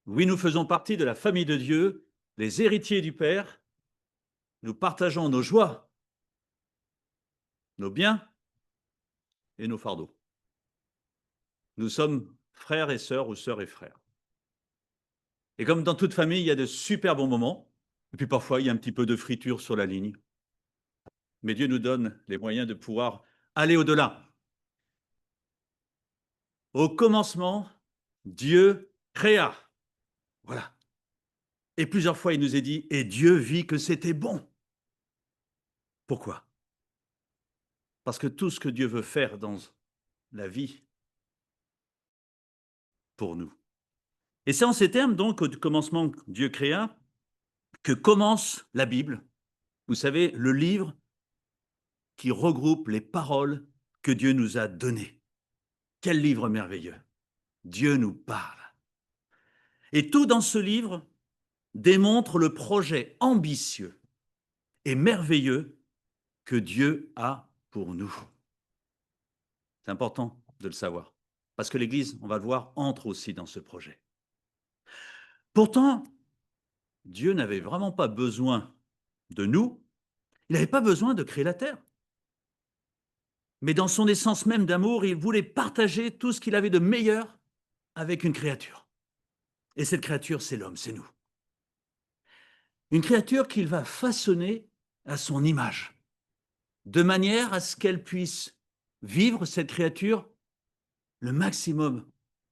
Oui, nous faisons partie de la famille de Dieu, les héritiers du Père. Nous partageons nos joies, nos biens et nos fardeaux. Nous sommes frères et sœurs ou sœurs et frères. Et comme dans toute famille, il y a de super bons moments, et puis parfois il y a un petit peu de friture sur la ligne. Mais Dieu nous donne les moyens de pouvoir aller au-delà. Au commencement, Dieu créa. Voilà. Et plusieurs fois, il nous est dit, et Dieu vit que c'était bon. Pourquoi? Parce que tout ce que Dieu veut faire dans la vie pour nous. Et c'est en ces termes, donc, au commencement, Dieu créa, que commence la Bible. Vous savez, le livre qui regroupe les paroles que Dieu nous a données. Quel livre merveilleux! Dieu nous parle. Et tout dans ce livre démontre le projet ambitieux et merveilleux que Dieu a pour nous. C'est important de le savoir, parce que l'Église, on va le voir, entre aussi dans ce projet. Pourtant, Dieu n'avait vraiment pas besoin de nous, il n'avait pas besoin de créer la terre. Mais dans son essence même d'amour, il voulait partager tout ce qu'il avait de meilleur avec une créature. Et cette créature, c'est l'homme, c'est nous. Une créature qu'il va façonner à son image, de manière à ce qu'elle puisse vivre, cette créature, le maximum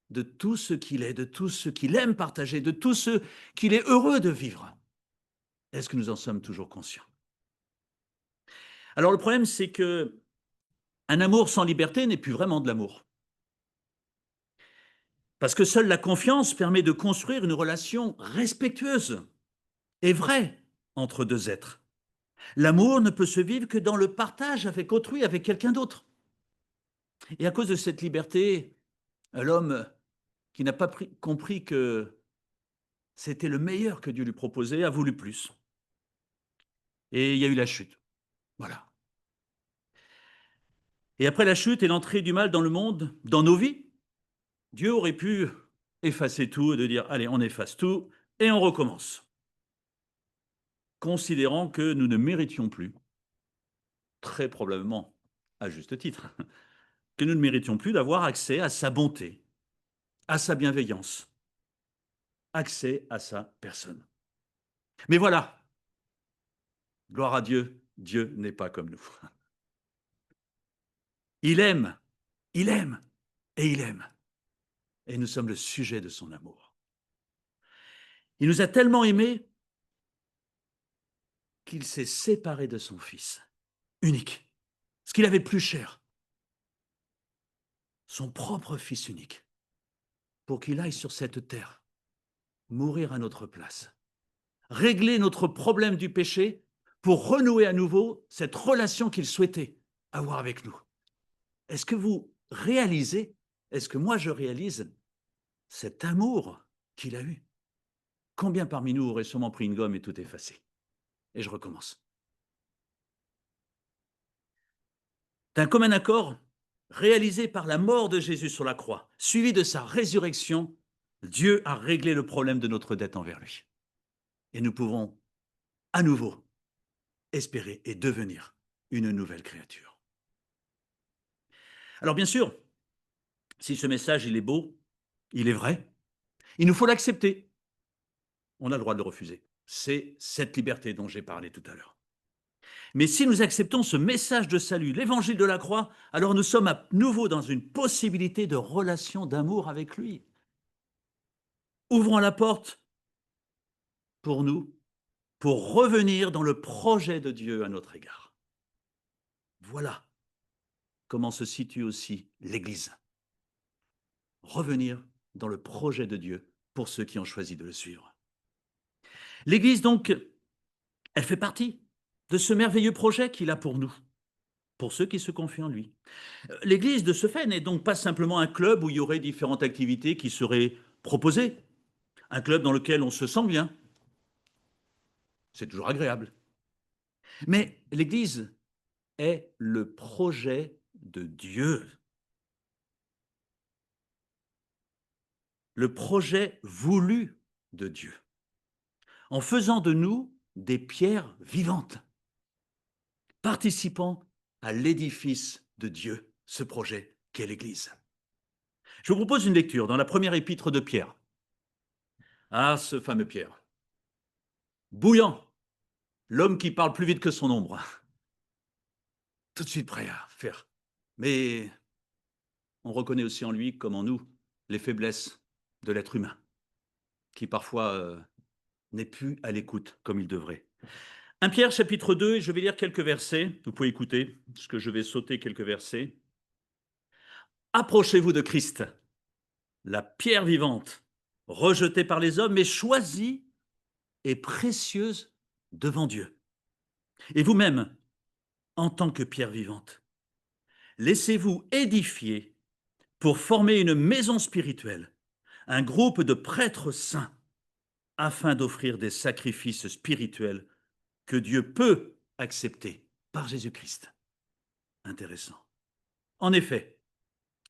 de tout ce qu'il est, de tout ce qu'il aime partager, de tout ce qu'il est heureux de vivre. Est-ce que nous en sommes toujours conscients? Alors le problème, c'est que un amour sans liberté n'est plus vraiment de l'amour. Parce que seule la confiance permet de construire une relation respectueuse et vraie entre deux êtres. L'amour ne peut se vivre que dans le partage avec autrui, avec quelqu'un d'autre. Et à cause de cette liberté, l'homme qui n'a pas compris que c'était le meilleur que Dieu lui proposait a voulu plus. Et il y a eu la chute. Voilà. Et après la chute et l'entrée du mal dans le monde, dans nos vies, Dieu aurait pu effacer tout et de dire, allez, on efface tout et on recommence. Considérant que nous ne méritions plus, très probablement à juste titre, que nous ne méritions plus d'avoir accès à sa bonté, à sa bienveillance, accès à sa personne. Mais voilà, gloire à Dieu, Dieu n'est pas comme nous. Il aime, il aime et il aime. Et nous sommes le sujet de son amour. Il nous a tellement aimés qu'il s'est séparé de son Fils unique, ce qu'il avait de plus cher, son propre Fils unique, pour qu'il aille sur cette terre, mourir à notre place, régler notre problème du péché pour renouer à nouveau cette relation qu'il souhaitait avoir avec nous. Est-ce que vous réalisez, est-ce que moi je réalise cet amour qu'il a eu? Combien parmi nous auraient sûrement pris une gomme et tout effacé? Et je recommence. D'un commun accord, réalisé par la mort de Jésus sur la croix, suivi de sa résurrection, Dieu a réglé le problème de notre dette envers lui. Et nous pouvons à nouveau espérer et devenir une nouvelle créature. Alors bien sûr, si ce message il est beau, il est vrai, il nous faut l'accepter. On a le droit de le refuser. C'est cette liberté dont j'ai parlé tout à l'heure. Mais si nous acceptons ce message de salut, l'évangile de la croix, alors nous sommes à nouveau dans une possibilité de relation d'amour avec lui. Ouvrons la porte pour nous, pour revenir dans le projet de Dieu à notre égard. Voilà comment se situe aussi l'Église. Revenir dans le projet de Dieu pour ceux qui ont choisi de le suivre. L'Église, donc, elle fait partie de ce merveilleux projet qu'il a pour nous, pour ceux qui se confient en lui. L'Église, de ce fait, n'est donc pas simplement un club où il y aurait différentes activités qui seraient proposées, un club dans lequel on se sent bien. C'est toujours agréable. Mais l'Église est le projet de Dieu. le projet voulu de Dieu, en faisant de nous des pierres vivantes, participant à l'édifice de Dieu, ce projet qu'est l'Église. Je vous propose une lecture dans la première épître de Pierre. Ah, ce fameux Pierre. Bouillant, l'homme qui parle plus vite que son ombre. Tout de suite prêt à faire. Mais on reconnaît aussi en lui, comme en nous, les faiblesses de l'être humain, qui parfois n'est plus à l'écoute comme il devrait. 1 Pierre chapitre 2, et je vais lire quelques versets. Vous pouvez écouter, parce que je vais sauter quelques versets. Approchez-vous de Christ, la pierre vivante, rejetée par les hommes, mais choisie et précieuse devant Dieu. Et vous-même, en tant que pierre vivante, laissez-vous édifier pour former une maison spirituelle, un groupe de prêtres saints, afin d'offrir des sacrifices spirituels que Dieu peut accepter par Jésus-Christ. Intéressant. En effet,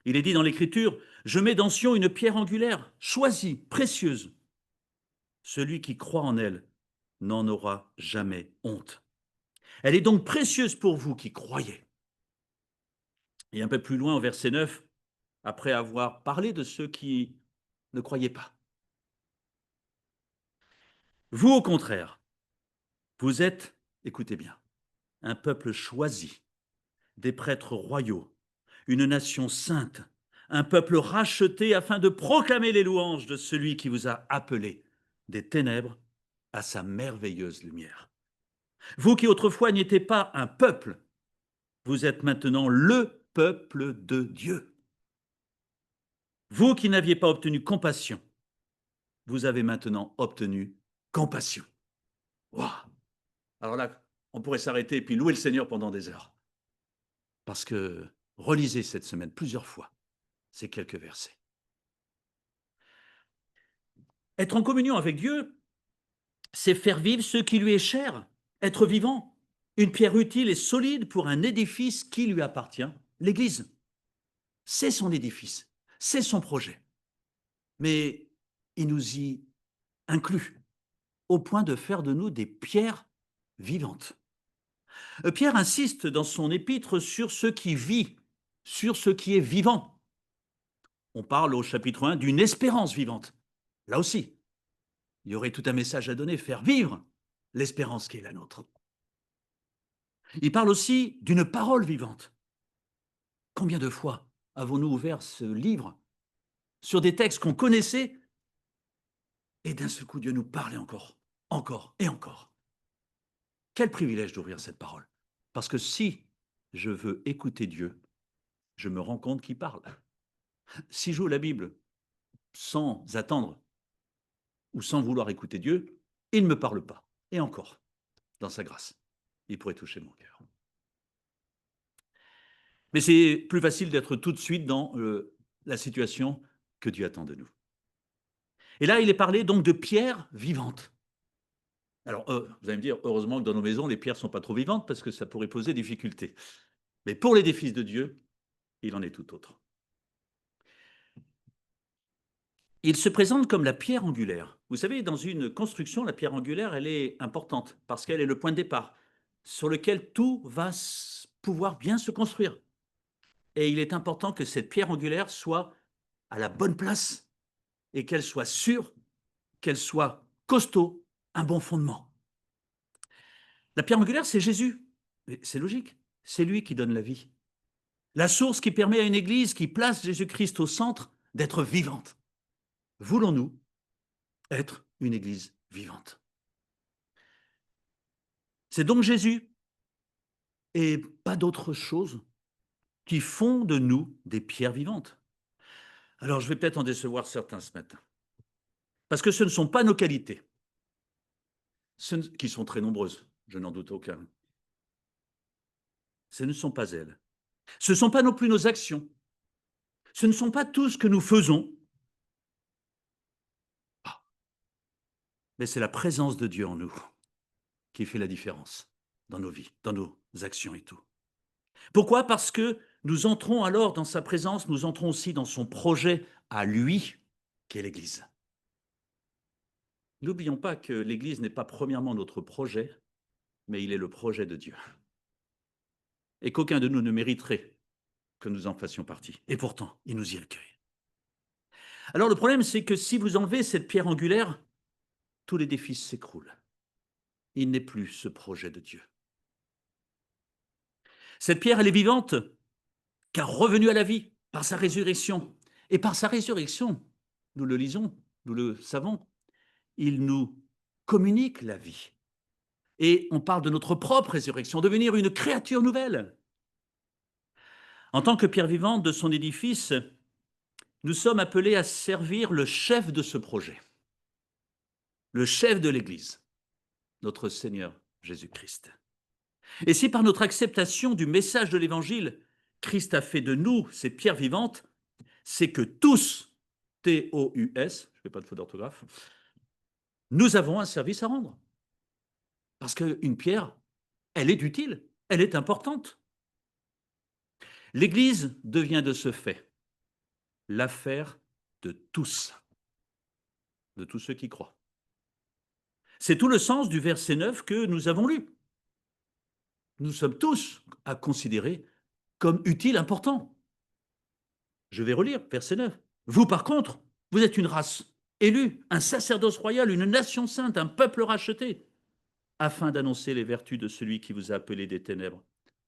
il est dit dans l'Écriture, « Je mets dans Sion une pierre angulaire, choisie, précieuse. Celui qui croit en elle n'en aura jamais honte. » Elle est donc précieuse pour vous qui croyez. Et un peu plus loin, au verset 9, après avoir parlé de ceux qui ne croyaient pas. Vous, au contraire, vous êtes, écoutez bien, un peuple choisi, des prêtres royaux, une nation sainte, un peuple racheté afin de proclamer les louanges de celui qui vous a appelé des ténèbres à sa merveilleuse lumière. Vous qui autrefois n'étiez pas un peuple, vous êtes maintenant le peuple de Dieu. Vous qui n'aviez pas obtenu compassion, vous avez maintenant obtenu compassion. Wow. Alors là, on pourrait s'arrêter et puis louer le Seigneur pendant des heures. Parce que relisez cette semaine plusieurs fois ces quelques versets. Être en communion avec Dieu, c'est faire vivre ce qui lui est cher, être vivant, une pierre utile et solide pour un édifice qui lui appartient, l'Église. C'est son édifice, c'est son projet. Mais il nous y inclut, au point de faire de nous des pierres vivantes. Pierre insiste dans son épître sur ce qui vit, sur ce qui est vivant. On parle au chapitre 1 d'une espérance vivante. Là aussi, il y aurait tout un message à donner, faire vivre l'espérance qui est la nôtre. Il parle aussi d'une parole vivante. Combien de fois avons-nous ouvert ce livre sur des textes qu'on connaissait et d'un seul coup Dieu nous parlait encore, encore et encore. Quel privilège d'ouvrir cette parole. Parce que si je veux écouter Dieu, je me rends compte qu'il parle. Si j'ouvre la Bible sans attendre ou sans vouloir écouter Dieu, il ne me parle pas. Et encore, dans sa grâce, il pourrait toucher mon cœur. Mais c'est plus facile d'être tout de suite dans la situation que Dieu attend de nous. Et là, il est parlé donc de pierres vivantes. Alors, vous allez me dire, heureusement que dans nos maisons, les pierres ne sont pas trop vivantes parce que ça pourrait poser difficulté. Mais pour l'édifice de Dieu, il en est tout autre. Il se présente comme la pierre angulaire. Vous savez, dans une construction, la pierre angulaire, elle est importante parce qu'elle est le point de départ sur lequel tout va pouvoir bien se construire. Et il est important que cette pierre angulaire soit à la bonne place et qu'elle soit sûre, qu'elle soit costaud, un bon fondement. La pierre angulaire, c'est Jésus. C'est logique. C'est lui qui donne la vie. La source qui permet à une église qui place Jésus-Christ au centre d'être vivante. Voulons-nous être une église vivante? C'est donc Jésus et pas d'autre chose qui font de nous des pierres vivantes. Alors, je vais peut-être en décevoir certains ce matin. Parce que ce ne sont pas nos qualités, qui sont très nombreuses, je n'en doute aucun. Ce ne sont pas elles. Ce ne sont pas non plus nos actions. Ce ne sont pas tout ce que nous faisons. Mais c'est la présence de Dieu en nous qui fait la différence dans nos vies, dans nos actions et tout. Pourquoi? Parce que nous entrons alors dans sa présence, nous entrons aussi dans son projet à lui. qui est l'Église. N'oublions pas que l'Église n'est pas premièrement notre projet, mais il est le projet de Dieu. Et qu'aucun de nous ne mériterait que nous en fassions partie. Et pourtant, il nous y accueille. Alors le problème, c'est que si vous enlevez cette pierre angulaire, tout l'édifice s'écroule. Il n'est plus ce projet de Dieu. Cette pierre, elle est vivante, car revenue à la vie par sa résurrection. Et par sa résurrection, nous le lisons, nous le savons, il nous communique la vie. Et on parle de notre propre résurrection, devenir une créature nouvelle. En tant que pierre vivante de son édifice, nous sommes appelés à servir le chef de ce projet, le chef de l'Église, notre Seigneur Jésus-Christ. Et si par notre acceptation du message de l'Évangile, Christ a fait de nous ces pierres vivantes, c'est que tous, T-O-U-S, je ne fais pas de faute d'orthographe, nous avons un service à rendre. Parce qu'une pierre, elle est utile, elle est importante. L'Église devient de ce fait l'affaire de tous ceux qui croient. C'est tout le sens du verset 9 que nous avons lu. Nous sommes tous à considérer comme utiles, importants. Je vais relire verset 9. Vous, par contre, vous êtes une race élue, un sacerdoce royal, une nation sainte, un peuple racheté, afin d'annoncer les vertus de celui qui vous a appelé des ténèbres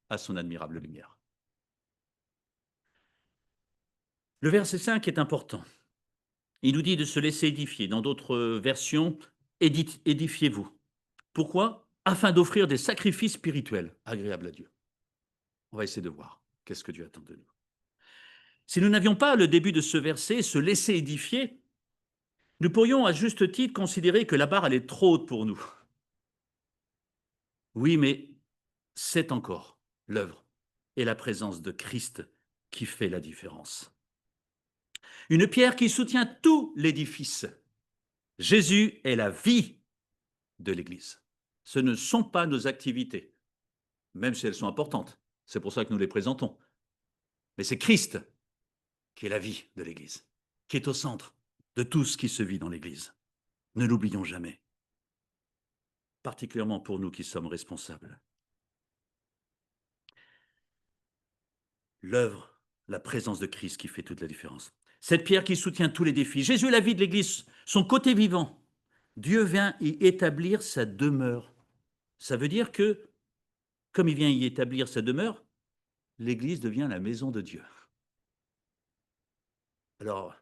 à son admirable lumière. Le verset 5 est important. Il nous dit de se laisser édifier. Dans d'autres versions, édifiez-vous. Pourquoi? Afin d'offrir des sacrifices spirituels agréables à Dieu. On va essayer de voir qu'est-ce que Dieu attend de nous. Si nous n'avions pas le début de ce verset, se laisser édifier, nous pourrions à juste titre considérer que la barre, elle est trop haute pour nous. Oui, mais c'est encore l'œuvre et la présence de Christ qui fait la différence. Une pierre qui soutient tout l'édifice. Jésus est la vie de l'Église. Ce ne sont pas nos activités, même si elles sont importantes. C'est pour ça que nous les présentons. Mais c'est Christ qui est la vie de l'Église, qui est au centre de tout ce qui se vit dans l'Église. Ne l'oublions jamais, particulièrement pour nous qui sommes responsables. L'œuvre, la présence de Christ qui fait toute la différence. Cette pierre qui soutient tous les défis. Jésus est la vie de l'Église, son côté vivant. Dieu vient y établir sa demeure. Ça veut dire que, comme il vient y établir sa demeure, l'Église devient la maison de Dieu. Alors,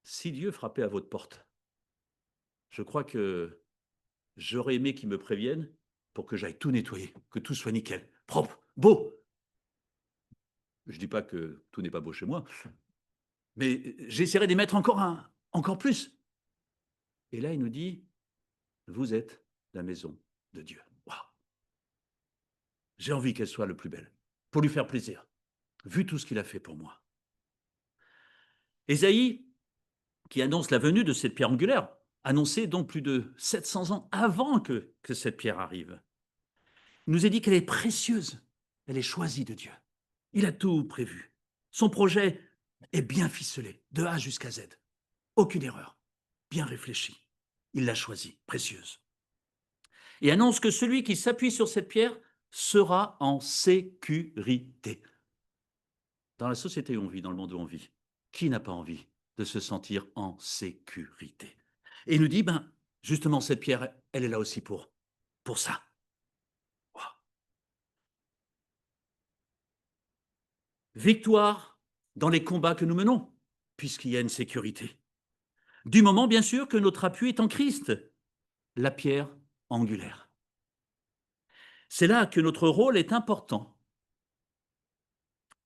si Dieu frappait à votre porte, je crois que j'aurais aimé qu'il me prévienne pour que j'aille tout nettoyer, que tout soit nickel, propre, beau. Je ne dis pas que tout n'est pas beau chez moi, mais j'essaierai d'y mettre encore plus. Et là, il nous dit, vous êtes la maison de Dieu. Waouh! J'ai envie qu'elle soit le plus belle, pour lui faire plaisir, vu tout ce qu'il a fait pour moi. Ésaïe, qui annonce la venue de cette pierre angulaire, annoncée donc plus de 700 ans avant que cette pierre arrive, nous a dit qu'elle est précieuse, elle est choisie de Dieu. Il a tout prévu. Son projet est bien ficelé, de A jusqu'à Z. Aucune erreur, bien réfléchi. Il l'a choisie, précieuse. Et annonce que celui qui s'appuie sur cette pierre sera en sécurité. Dans la société où on vit, dans le monde où on vit, qui n'a pas envie de se sentir en sécurité? Et il nous dit, justement, cette pierre, elle est là aussi pour ça. Wow. Victoire dans les combats que nous menons, puisqu'il y a une sécurité. Du moment, bien sûr, que notre appui est en Christ, la pierre angulaire. C'est là que notre rôle est important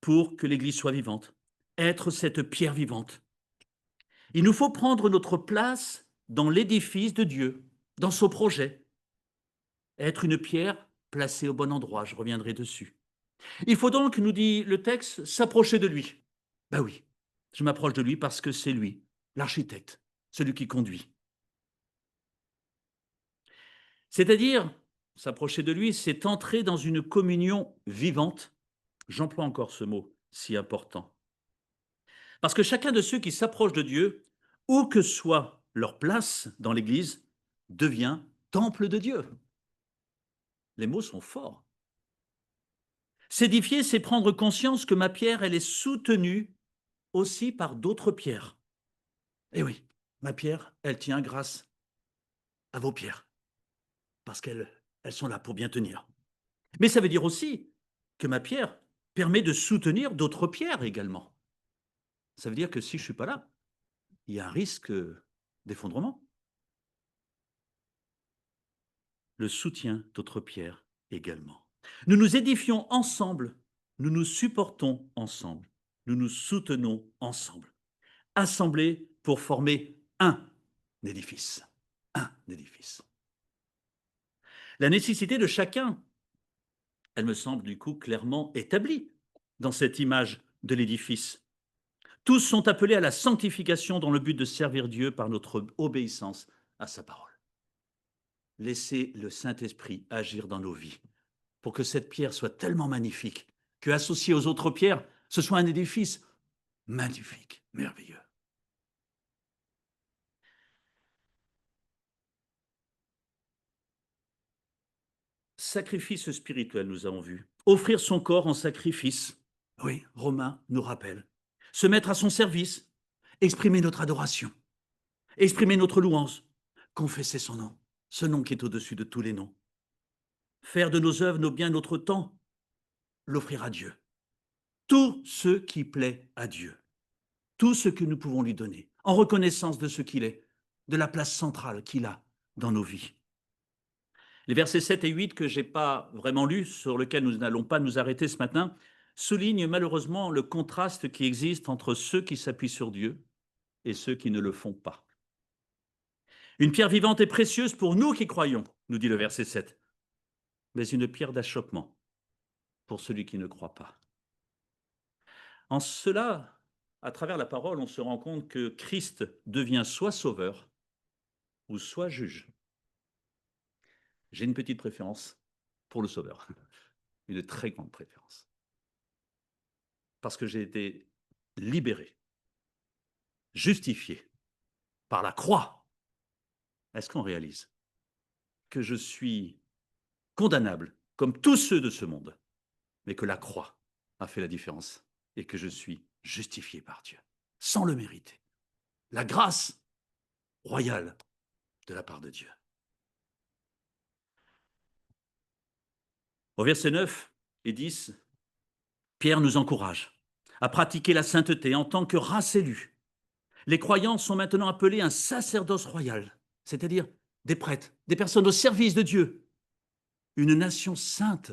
pour que l'Église soit vivante, être cette pierre vivante. Il nous faut prendre notre place dans l'édifice de Dieu, dans son projet, être une pierre placée au bon endroit, je reviendrai dessus. Il faut donc, nous dit le texte, s'approcher de lui. Ben oui, je m'approche de lui parce que c'est lui, l'architecte, celui qui conduit. C'est-à-dire, s'approcher de lui, c'est entrer dans une communion vivante. J'emploie encore ce mot si important. Parce que chacun de ceux qui s'approchent de Dieu où que soit leur place dans l'Église, devient temple de Dieu. Les mots sont forts. S'édifier, c'est prendre conscience que ma pierre, elle est soutenue aussi par d'autres pierres. Eh oui, ma pierre, elle tient grâce à vos pierres, parce qu'elles sont là pour bien tenir. Mais ça veut dire aussi que ma pierre permet de soutenir d'autres pierres également. Ça veut dire que si je ne suis pas là, il y a un risque d'effondrement. Le soutien d'autres pierres également. Nous nous édifions ensemble, nous nous supportons ensemble, nous nous soutenons ensemble, assemblés pour former un édifice. Un édifice. La nécessité de chacun, elle me semble du coup clairement établie dans cette image de l'édifice. Tous sont appelés à la sanctification dans le but de servir Dieu par notre obéissance à sa parole. Laissez le Saint-Esprit agir dans nos vies pour que cette pierre soit tellement magnifique que, associée aux autres pierres, ce soit un édifice magnifique, merveilleux. Sacrifice spirituel, nous avons vu. Offrir son corps en sacrifice. Oui, Romain nous rappelle. Se mettre à son service, exprimer notre adoration, exprimer notre louange, confesser son nom, ce nom qui est au-dessus de tous les noms. Faire de nos œuvres, nos biens, notre temps, l'offrir à Dieu. Tout ce qui plaît à Dieu. Tout ce que nous pouvons lui donner, en reconnaissance de ce qu'il est, de la place centrale qu'il a dans nos vies. Les versets 7 et 8 que je n'ai pas vraiment lus, sur lesquels nous n'allons pas nous arrêter ce matin, soulignent malheureusement le contraste qui existe entre ceux qui s'appuient sur Dieu et ceux qui ne le font pas. Une pierre vivante et précieuse pour nous qui croyons, nous dit le verset 7, mais une pierre d'achoppement pour celui qui ne croit pas. En cela, à travers la parole, on se rend compte que Christ devient soit sauveur ou soit juge. J'ai une petite préférence pour le sauveur, une très grande préférence. Parce que j'ai été libéré, justifié par la croix. Est-ce qu'on réalise que je suis condamnable comme tous ceux de ce monde, mais que la croix a fait la différence et que je suis justifié par Dieu, sans le mériter. La grâce royale de la part de Dieu. Au verset 9 et 10, Pierre nous encourage à pratiquer la sainteté en tant que race élue. Les croyants sont maintenant appelés un sacerdoce royal, c'est-à-dire des prêtres, des personnes au service de Dieu, une nation sainte.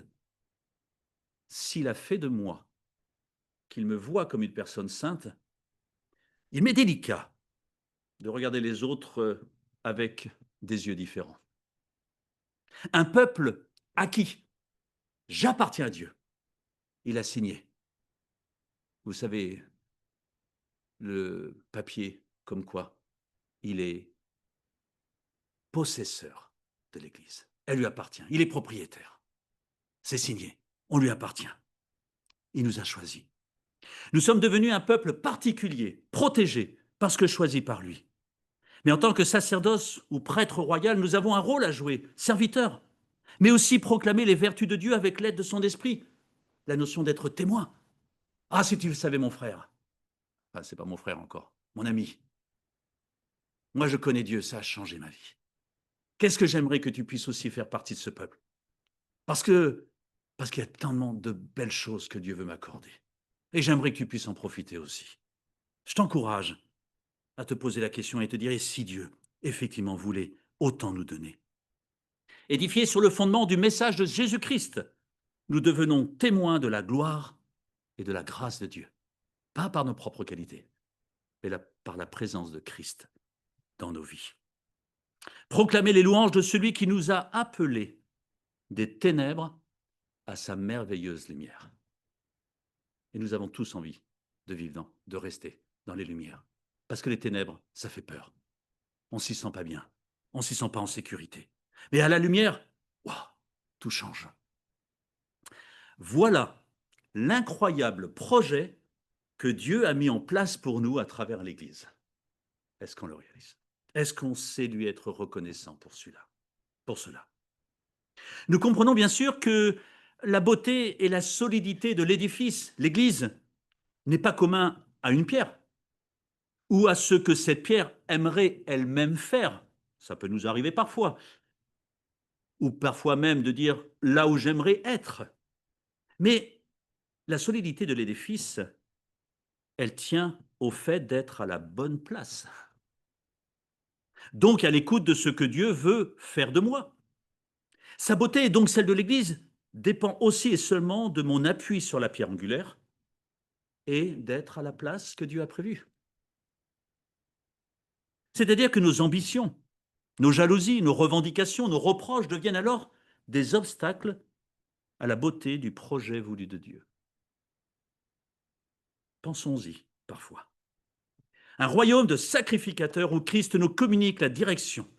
S'il a fait de moi, qu'il me voit comme une personne sainte, il m'est délicat de regarder les autres avec des yeux différents. Un peuple à qui j'appartiens à Dieu, il a signé. Vous savez, le papier comme quoi il est possesseur de l'Église. Elle lui appartient, il est propriétaire. C'est signé, on lui appartient. Il nous a choisis. Nous sommes devenus un peuple particulier, protégé, parce que choisi par lui. Mais en tant que sacerdoce ou prêtre royal, nous avons un rôle à jouer, serviteur, mais aussi proclamer les vertus de Dieu avec l'aide de son esprit. La notion d'être témoin. Ah, si tu le savais, mon frère. Ah, c'est pas mon frère encore, mon ami. Moi, je connais Dieu, ça a changé ma vie. Qu'est-ce que j'aimerais que tu puisses aussi faire partie de ce peuple? Parce qu'il y a tellement de belles choses que Dieu veut m'accorder. Et j'aimerais que tu puisses en profiter aussi. Je t'encourage à te poser la question et te dire, et si Dieu, effectivement, voulait autant nous donner? Édifiés sur le fondement du message de Jésus-Christ, nous devenons témoins de la gloire et de la grâce de Dieu. Pas par nos propres qualités, mais par la présence de Christ dans nos vies. Proclamer les louanges de celui qui nous a appelés des ténèbres à sa merveilleuse lumière. Et nous avons tous envie de vivre de rester dans les lumières. Parce que les ténèbres, ça fait peur. On ne s'y sent pas bien. On ne s'y sent pas en sécurité. Mais à la lumière, waouh, tout change. Voilà l'incroyable projet que Dieu a mis en place pour nous à travers l'Église. Est-ce qu'on le réalise? Est-ce qu'on sait lui être reconnaissant pour celui-là, pour cela? Nous comprenons bien sûr que la beauté et la solidité de l'édifice, l'Église, n'est pas commun à une pierre ou à ce que cette pierre aimerait elle-même faire. Ça peut nous arriver parfois, ou parfois même de dire là où j'aimerais être. Mais la solidité de l'édifice, elle tient au fait d'être à la bonne place. Donc à l'écoute de ce que Dieu veut faire de moi. Sa beauté, et donc celle de l'Église, dépend aussi et seulement de mon appui sur la pierre angulaire et d'être à la place que Dieu a prévue. C'est-à-dire que nos ambitions, nos jalousies, nos revendications, nos reproches deviennent alors des obstacles à la beauté du projet voulu de Dieu. Pensons-y parfois. Un royaume de sacrificateurs où Christ nous communique la direction,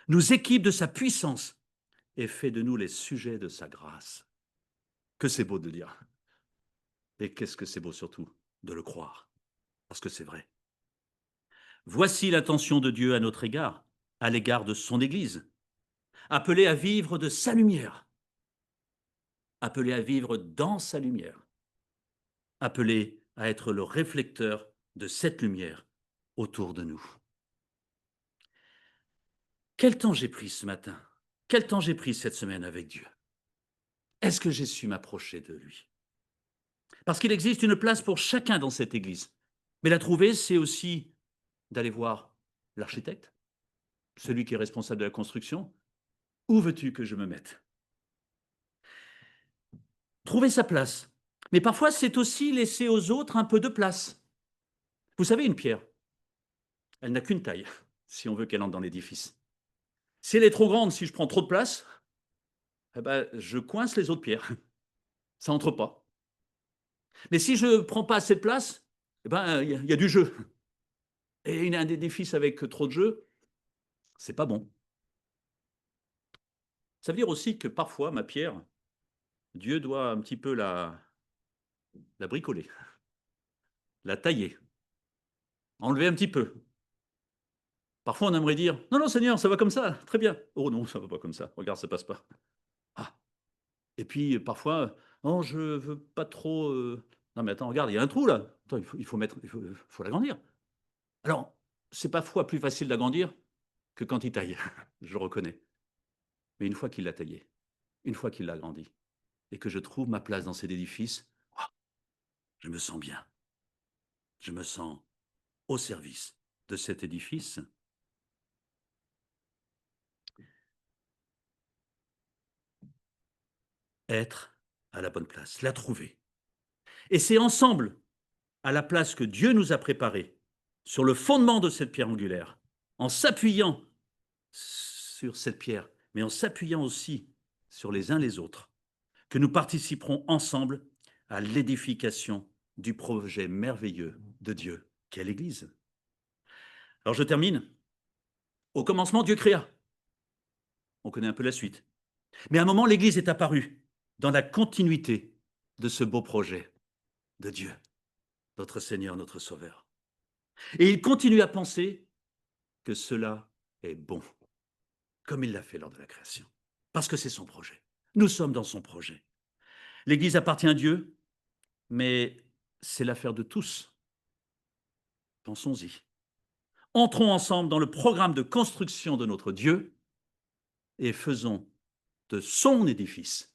nous équipe de sa puissance et fait de nous les sujets de sa grâce. Que c'est beau de dire. Et qu'est-ce que c'est beau surtout de le croire, parce que c'est vrai. Voici l'intention de Dieu à notre égard, à l'égard de son Église, appelée à vivre de sa lumière, appelée à vivre dans sa lumière, appelée à être le réflecteur de cette lumière autour de nous. Quel temps j'ai pris ce matin? Quel temps j'ai pris cette semaine avec Dieu? Est-ce que j'ai su m'approcher de lui? Parce qu'il existe une place pour chacun dans cette Église. Mais la trouver, c'est aussi d'aller voir l'architecte, celui qui est responsable de la construction. Où veux-tu que je me mette? Trouver sa place. Mais parfois, c'est aussi laisser aux autres un peu de place. Vous savez, une pierre, elle n'a qu'une taille, si on veut qu'elle entre dans l'édifice. Si elle est trop grande, si je prends trop de place, eh ben, je coince les autres pierres. Ça n'entre pas. Mais si je ne prends pas assez de place, eh ben, y a du jeu. Et un édifice avec trop de jeu, c'est pas bon. Ça veut dire aussi que parfois, ma pierre, Dieu doit un petit peu la bricoler, la tailler, enlever un petit peu. Parfois, on aimerait dire non, non, Seigneur, ça va comme ça, très bien. Oh non, ça va pas comme ça. Regarde, ça passe pas. Ah. Et puis, parfois, non, je veux pas trop. Non, mais attends, regarde, il y a un trou là. Attends, il faut l'agrandir. Alors, c'est parfois plus facile d'agrandir que quand il taille, je le reconnais. Mais une fois qu'il l'a taillé, une fois qu'il l'a agrandi, et que je trouve ma place dans cet édifice, oh, je me sens bien. Je me sens au service de cet édifice. Être à la bonne place, la trouver. Et c'est ensemble, à la place que Dieu nous a préparée, sur le fondement de cette pierre angulaire, en s'appuyant sur cette pierre, mais en s'appuyant aussi sur les uns les autres, que nous participerons ensemble à l'édification du projet merveilleux de Dieu, qu'est l'Église. Alors je termine. Au commencement, Dieu créa. On connaît un peu la suite. Mais à un moment, l'Église est apparue dans la continuité de ce beau projet de Dieu, notre Seigneur, notre Sauveur. Et il continue à penser que cela est bon, comme il l'a fait lors de la création, parce que c'est son projet. Nous sommes dans son projet. L'Église appartient à Dieu, mais c'est l'affaire de tous. Pensons-y. Entrons ensemble dans le programme de construction de notre Dieu et faisons de son édifice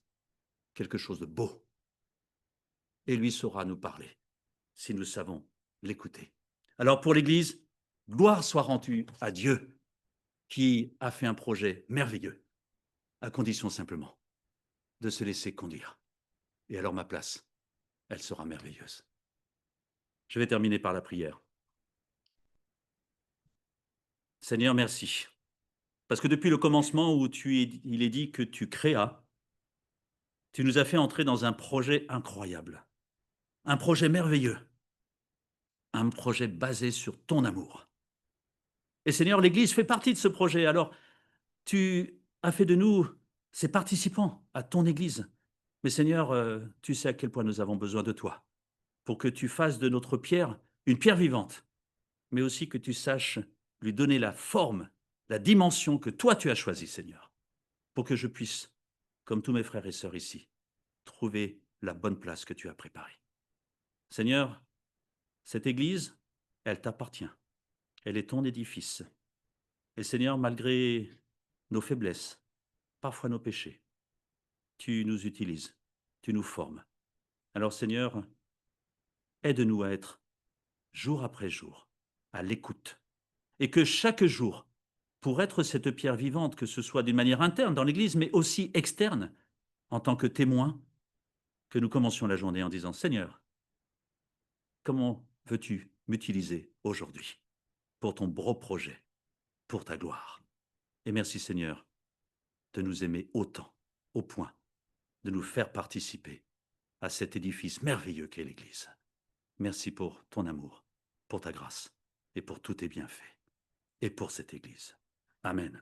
quelque chose de beau. Et lui saura nous parler si nous savons l'écouter. Alors pour l'Église, gloire soit rendue à Dieu qui a fait un projet merveilleux, à condition simplement de se laisser conduire. Et alors ma place, elle sera merveilleuse. Je vais terminer par la prière. Seigneur, merci. Parce que depuis le commencement où il est dit que tu créas, tu nous as fait entrer dans un projet incroyable, un projet merveilleux, un projet basé sur ton amour. Et Seigneur, l'Église fait partie de ce projet. Alors, tu as fait de nous ces participants à ton Église. Mais Seigneur, tu sais à quel point nous avons besoin de toi pour que tu fasses de notre pierre une pierre vivante, mais aussi que tu saches lui donner la forme, la dimension que toi tu as choisie, Seigneur, pour que je puisse, comme tous mes frères et sœurs ici, trouver la bonne place que tu as préparée. Seigneur, cette Église, elle t'appartient. Elle est ton édifice. Et Seigneur, malgré nos faiblesses, parfois nos péchés, tu nous utilises, tu nous formes. Alors Seigneur, aide-nous à être, jour après jour, à l'écoute. Et que chaque jour, pour être cette pierre vivante, que ce soit d'une manière interne dans l'Église, mais aussi externe, en tant que témoin, que nous commencions la journée en disant, Seigneur, comment veux-tu m'utiliser aujourd'hui pour ton beau projet, pour ta gloire? Et merci Seigneur de nous aimer autant, au point de nous faire participer à cet édifice merveilleux qu'est l'Église. Merci pour ton amour, pour ta grâce et pour tous tes bienfaits et pour cette Église. Amen.